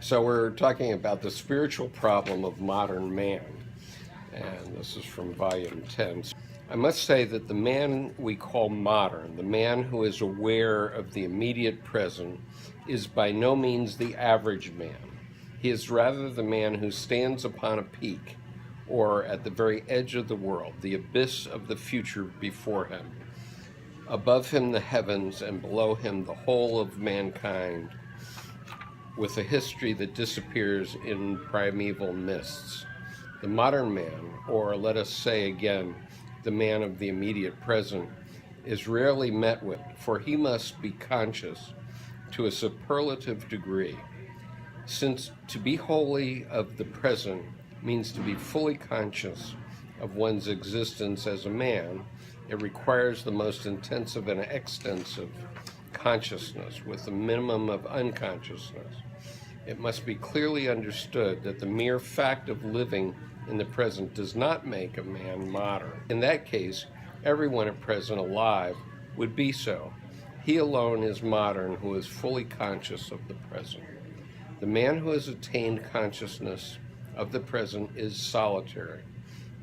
So we're talking about the spiritual problem of modern man, and this is from volume 10. I must say that the man we call modern, the man who is aware of the immediate present, is by no means the average man. He is rather the man who stands upon a peak, or at the very edge of the world, the abyss of the future before him. Above him the heavens, and below him the whole of mankind, with a history that disappears in primeval mists. The modern man, or let us say again, the man of the immediate present, is rarely met with, for he must be conscious to a superlative degree, since to be wholly of the present means to be fully conscious of one's existence as a man. It requires the most intensive and extensive consciousness with a minimum of unconsciousness. It must be clearly understood that the mere fact of living in the present does not make a man modern. In that case, everyone at present alive would be so. He alone is modern who is fully conscious of the present. The man who has attained consciousness of the present is solitary.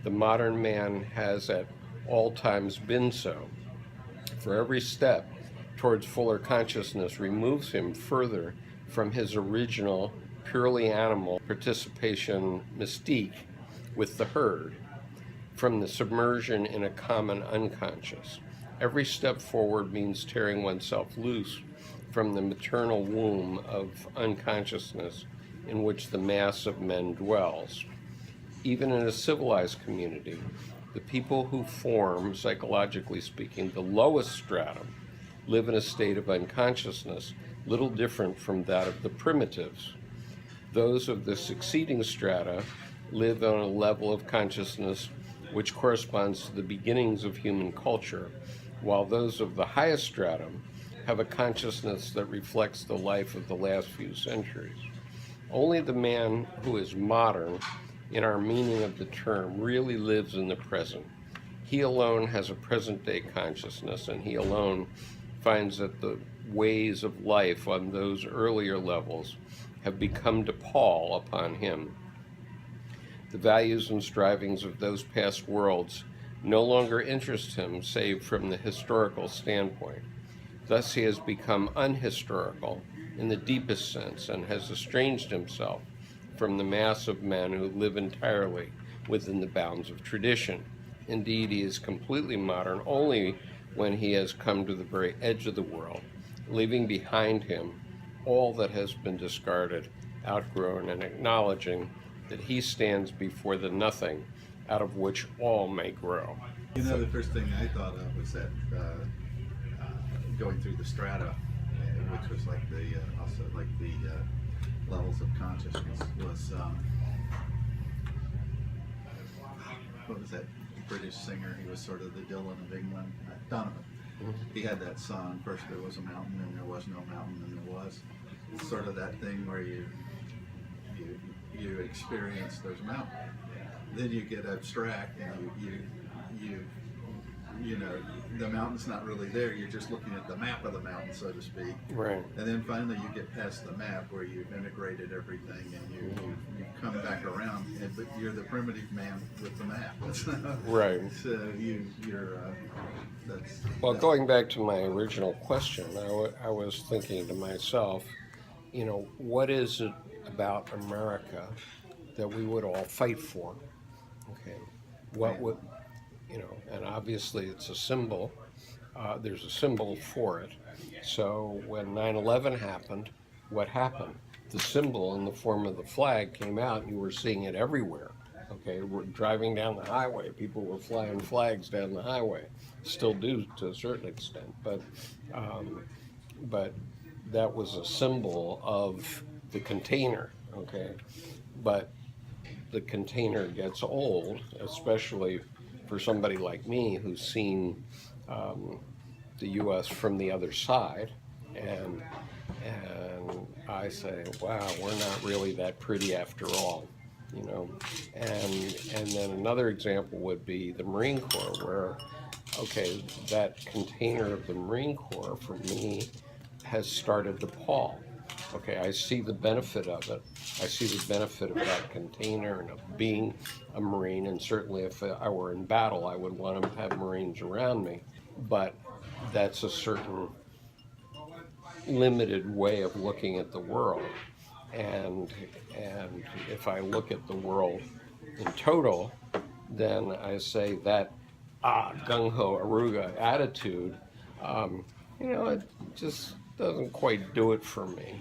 The modern man has at all times been so. For every step towards fuller consciousness removes him further from his original, purely animal participation mystique with the herd, from the submersion in a common unconscious. Every step forward means tearing oneself loose from the maternal womb of unconsciousness in which the mass of men dwells. Even in a civilized community, the people who form, psychologically speaking, the lowest stratum live in a state of unconsciousness, little different from that of the primitives. Those of the succeeding strata live on a level of consciousness which corresponds to the beginnings of human culture, while those of the highest stratum have a consciousness that reflects the life of the last few centuries. Only the man who is modern, in our meaning of the term, really lives in the present. He alone has a present-day consciousness, and he alone finds that the ways of life on those earlier levels have become to pall upon him. The values and strivings of those past worlds no longer interest him save from the historical standpoint. Thus he has become unhistorical in the deepest sense and has estranged himself from the mass of men who live entirely within the bounds of tradition. Indeed, he is completely modern only when he has come to the very edge of the world, leaving behind him all that has been discarded, outgrown, and acknowledging that he stands before the nothing out of which all may grow. You know, the first thing I thought of was that going through the strata, which was like the also like the levels of consciousness, was what was that British singer? He was sort of the Dylan of England, Donovan. He had that song, first there was a mountain and there was no mountain and there was. It's sort of that thing where you experience there's a mountain. Then you get abstract and you know, the mountain's not really there, you're just looking at the map of the mountain, so to speak. Right. And then finally you get past the map where you've integrated everything and you come back around, but you're the primitive man with the map. Right. So you're that's... Well, going back to my original question, I was thinking to myself, you know, what is it about America that we would all fight for? Okay. What would, you know, and obviously it's a symbol. There's a symbol for it. So when 9/11 happened, what happened? The symbol in the form of the flag came out, and you were seeing it everywhere. Okay, we're driving down the highway. People were flying flags down the highway. Still do to a certain extent, but that was a symbol of the container. Okay, but the container gets old, especially for somebody like me who's seen the U.S. from the other side, and I say, wow, we're not really that pretty after all, you know. And then another example would be the Marine Corps, where, okay, that container of the Marine Corps for me has started to pall. Okay, I see the benefit of it. I see the benefit of that container and of being a Marine, and certainly if I were in battle, I would want to have Marines around me. But that's a certain limited way of looking at the world. And, and if I look at the world in total, then I say that gung-ho aruga attitude, it just doesn't quite do it for me.